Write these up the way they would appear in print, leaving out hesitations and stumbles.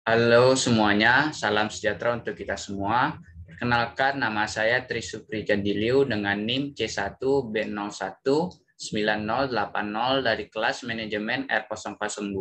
Halo semuanya, salam sejahtera untuk kita semua. Perkenalkan, nama saya Trisupri Jandiliu dengan NIM C1B019080 dari kelas manajemen R002.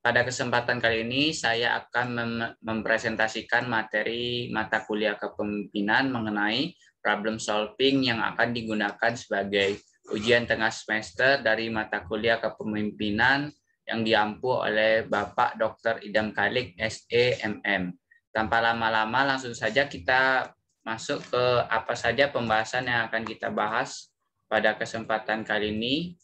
Pada kesempatan kali ini, saya akan mempresentasikan materi mata kuliah kepemimpinan mengenai problem solving yang akan digunakan sebagai ujian tengah semester dari mata kuliah kepemimpinan yang diampu oleh Bapak Dr. Idam Kalik, SEMM. Tanpa lama-lama, langsung saja kita masuk ke apa saja pembahasan yang akan kita bahas pada kesempatan kali ini.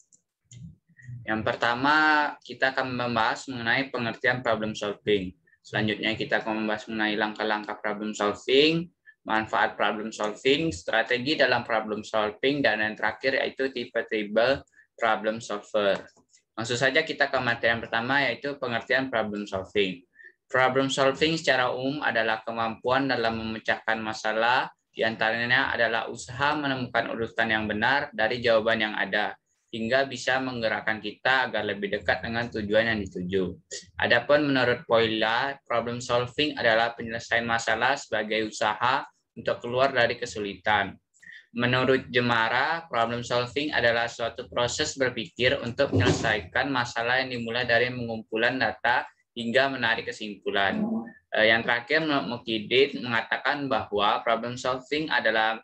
Yang pertama, kita akan membahas mengenai pengertian problem solving. Selanjutnya, kita akan membahas mengenai langkah-langkah problem solving, manfaat problem solving, strategi dalam problem solving, dan yang terakhir yaitu tipe-tipe problem solver. Langsung saja kita ke materi yang pertama, yaitu pengertian problem solving. Problem solving secara umum adalah kemampuan dalam memecahkan masalah, diantaranya adalah usaha menemukan urutan yang benar dari jawaban yang ada, hingga bisa menggerakkan kita agar lebih dekat dengan tujuan yang dituju. Adapun menurut Poila, problem solving adalah penyelesaian masalah sebagai usaha untuk keluar dari kesulitan. Menurut Jemara, problem solving adalah suatu proses berpikir untuk menyelesaikan masalah yang dimulai dari pengumpulan data hingga menarik kesimpulan. Yang terakhir, Mukidit mengatakan bahwa problem solving adalah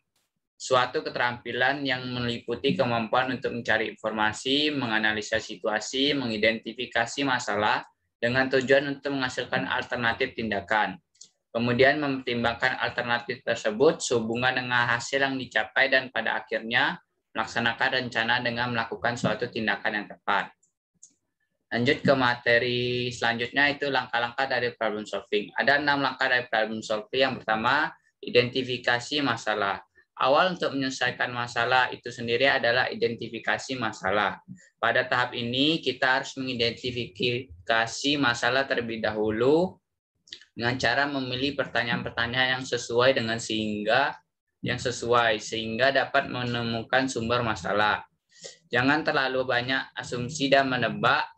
suatu keterampilan yang meliputi kemampuan untuk mencari informasi, menganalisa situasi, mengidentifikasi masalah dengan tujuan untuk menghasilkan alternatif tindakan. Kemudian mempertimbangkan alternatif tersebut sehubungan dengan hasil yang dicapai dan pada akhirnya melaksanakan rencana dengan melakukan suatu tindakan yang tepat. Lanjut ke materi selanjutnya, itu langkah-langkah dari problem solving. Ada 6 langkah dari problem solving. Yang pertama, identifikasi masalah. Awal untuk menyelesaikan masalah itu sendiri adalah identifikasi masalah. Pada tahap ini kita harus mengidentifikasi masalah terlebih dahulu dengan cara memilih pertanyaan-pertanyaan yang sesuai sehingga dapat menemukan sumber masalah. Jangan terlalu banyak asumsi dan menebak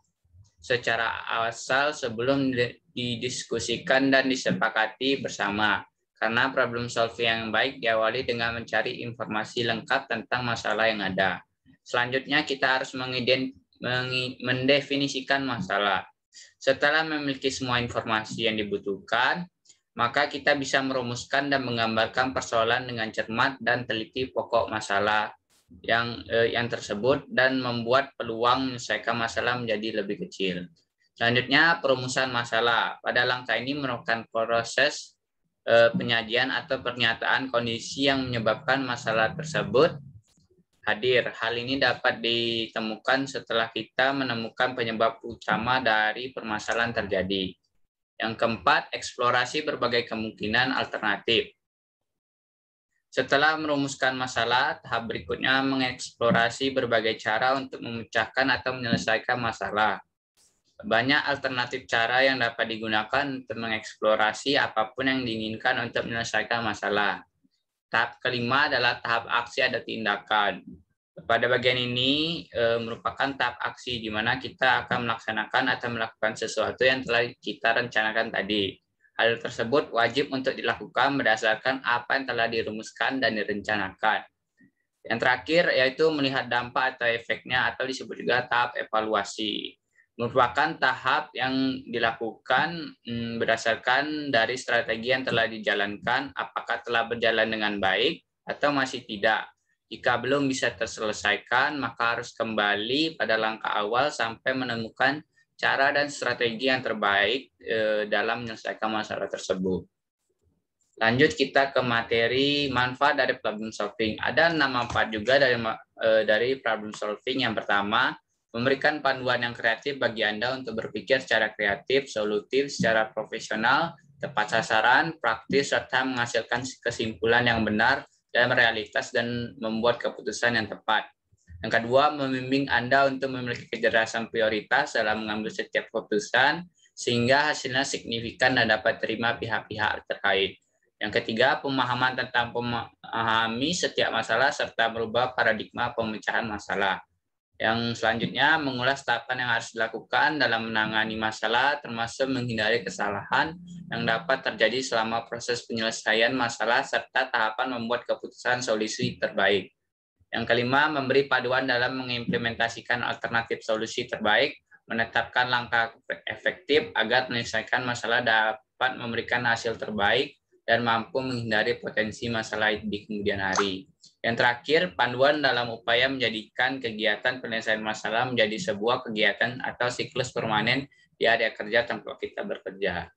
secara asal sebelum didiskusikan dan disepakati bersama. Karena problem solving yang baik diawali dengan mencari informasi lengkap tentang masalah yang ada. Selanjutnya kita harus mendefinisikan masalah. Setelah memiliki semua informasi yang dibutuhkan, maka kita bisa merumuskan dan menggambarkan persoalan dengan cermat dan teliti pokok masalah yang tersebut dan membuat peluang menyelesaikan masalah menjadi lebih kecil. Selanjutnya, perumusan masalah. Pada langkah ini merupakan proses penyajian atau pernyataan kondisi yang menyebabkan masalah tersebut hadir. Hal ini dapat ditemukan setelah kita menemukan penyebab utama dari permasalahan terjadi. Yang keempat, eksplorasi berbagai kemungkinan alternatif. Setelah merumuskan masalah, tahap berikutnya mengeksplorasi berbagai cara untuk memecahkan atau menyelesaikan masalah. Banyak alternatif cara yang dapat digunakan untuk mengeksplorasi apapun yang diinginkan untuk menyelesaikan masalah. Tahap kelima adalah tahap aksi atau tindakan. Pada bagian ini merupakan tahap aksi di mana kita akan melaksanakan atau melakukan sesuatu yang telah kita rencanakan tadi. Hal tersebut wajib untuk dilakukan berdasarkan apa yang telah dirumuskan dan direncanakan. Yang terakhir yaitu melihat dampak atau efeknya atau disebut juga tahap evaluasi. Merupakan tahap yang dilakukan berdasarkan dari strategi yang telah dijalankan, apakah telah berjalan dengan baik atau masih tidak. Jika belum bisa terselesaikan, maka harus kembali pada langkah awal sampai menemukan cara dan strategi yang terbaik dalam menyelesaikan masalah tersebut. Lanjut kita ke materi manfaat dari problem solving. Ada 6 manfaat juga dari problem solving. Yang pertama, memberikan panduan yang kreatif bagi Anda untuk berpikir secara kreatif, solutif, secara profesional, tepat sasaran, praktis, serta menghasilkan kesimpulan yang benar dalam realitas dan membuat keputusan yang tepat. Yang kedua, membimbing Anda untuk memiliki kecerdasan prioritas dalam mengambil setiap keputusan, sehingga hasilnya signifikan dan dapat terima pihak-pihak terkait. Yang ketiga, pemahaman tentang memahami setiap masalah serta merubah paradigma pemecahan masalah. Yang selanjutnya, mengulas tahapan yang harus dilakukan dalam menangani masalah, termasuk menghindari kesalahan yang dapat terjadi selama proses penyelesaian masalah, serta tahapan membuat keputusan solusi terbaik. Yang kelima, memberi panduan dalam mengimplementasikan alternatif solusi terbaik, menetapkan langkah efektif agar menyelesaikan masalah dapat memberikan hasil terbaik dan mampu menghindari potensi masalah di kemudian hari. Yang terakhir, panduan dalam upaya menjadikan kegiatan penyelesaian masalah menjadi sebuah kegiatan atau siklus permanen di area kerja tempat kita bekerja.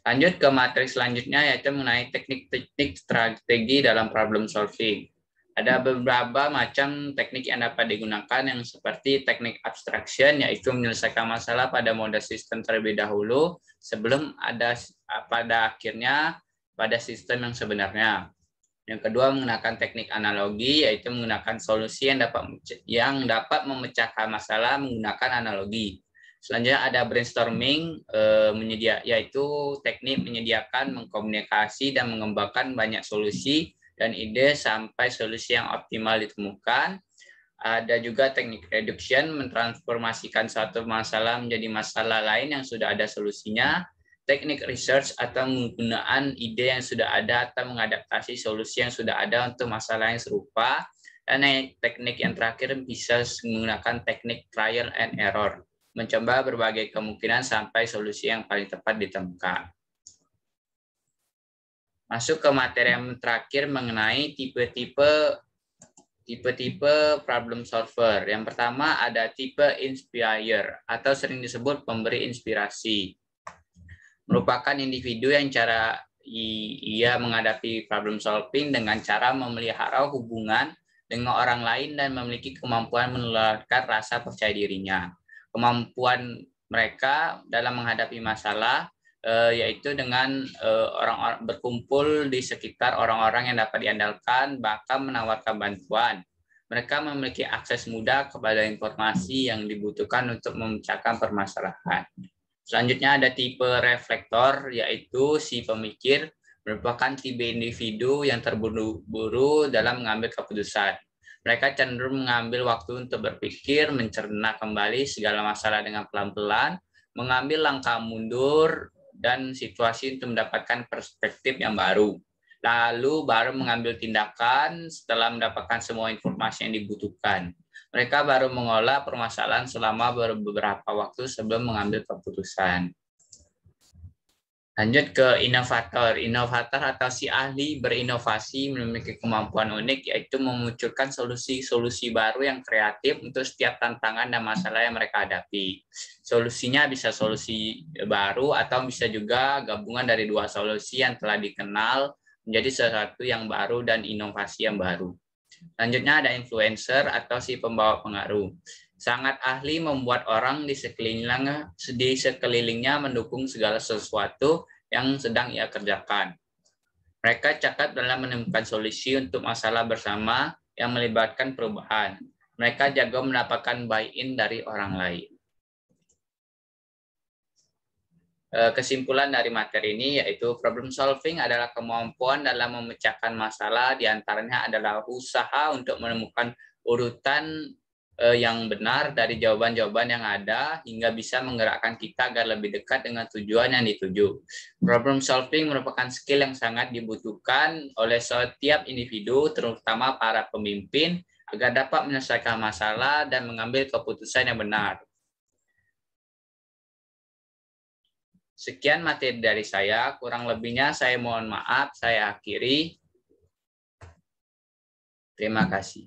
Lanjut ke materi selanjutnya, yaitu mengenai teknik-teknik strategi dalam problem solving. Ada beberapa macam teknik yang dapat digunakan, yang seperti teknik abstraction, yaitu menyelesaikan masalah pada mode sistem terlebih dahulu sebelum ada pada akhirnya pada sistem yang sebenarnya. Yang kedua, menggunakan teknik analogi, yaitu menggunakan solusi yang dapat memecahkan masalah menggunakan analogi. Selanjutnya ada brainstorming, yaitu teknik menyediakan, mengkomunikasi, dan mengembangkan banyak solusi dan ide sampai solusi yang optimal ditemukan. Ada juga teknik reduction, mentransformasikan suatu masalah menjadi masalah lain yang sudah ada solusinya. Teknik research atau penggunaan ide yang sudah ada atau mengadaptasi solusi yang sudah ada untuk masalah yang serupa. Dan teknik yang terakhir bisa menggunakan teknik trial and error, mencoba berbagai kemungkinan sampai solusi yang paling tepat ditemukan. Masuk ke materi yang terakhir mengenai tipe-tipe problem solver. Yang pertama ada tipe inspire atau sering disebut pemberi inspirasi. Merupakan individu yang ia menghadapi problem solving dengan cara memelihara hubungan dengan orang lain dan memiliki kemampuan menularkan rasa percaya dirinya. Kemampuan mereka dalam menghadapi masalah yaitu dengan orang-orang berkumpul di sekitar orang-orang yang dapat diandalkan, bahkan menawarkan bantuan. Mereka memiliki akses mudah kepada informasi yang dibutuhkan untuk memecahkan permasalahan. Selanjutnya ada tipe reflektor, yaitu si pemikir, merupakan tipe individu yang terburu-buru dalam mengambil keputusan. Mereka cenderung mengambil waktu untuk berpikir, mencerna kembali segala masalah dengan pelan-pelan, mengambil langkah mundur dan situasi untuk mendapatkan perspektif yang baru. Lalu baru mengambil tindakan setelah mendapatkan semua informasi yang dibutuhkan. Mereka baru mengolah permasalahan selama beberapa waktu sebelum mengambil keputusan. Lanjut ke inovator. Inovator atau si ahli berinovasi memiliki kemampuan unik, yaitu memunculkan solusi-solusi baru yang kreatif untuk setiap tantangan dan masalah yang mereka hadapi. Solusinya bisa solusi baru atau bisa juga gabungan dari dua solusi yang telah dikenal menjadi sesuatu yang baru dan inovasi yang baru. Selanjutnya ada influencer atau si pembawa pengaruh. Sangat ahli membuat orang di sekelilingnya mendukung segala sesuatu yang sedang ia kerjakan. Mereka cakap dalam menemukan solusi untuk masalah bersama yang melibatkan perubahan. Mereka jago mendapatkan buy-in dari orang lain. Kesimpulan dari materi ini yaitu problem solving adalah kemampuan dalam memecahkan masalah, diantaranya adalah usaha untuk menemukan urutan yang benar dari jawaban-jawaban yang ada hingga bisa menggerakkan kita agar lebih dekat dengan tujuan yang dituju. Problem solving merupakan skill yang sangat dibutuhkan oleh setiap individu, terutama para pemimpin, agar dapat menyelesaikan masalah dan mengambil keputusan yang benar. Sekian materi dari saya, kurang lebihnya saya mohon maaf, saya akhiri. Terima kasih.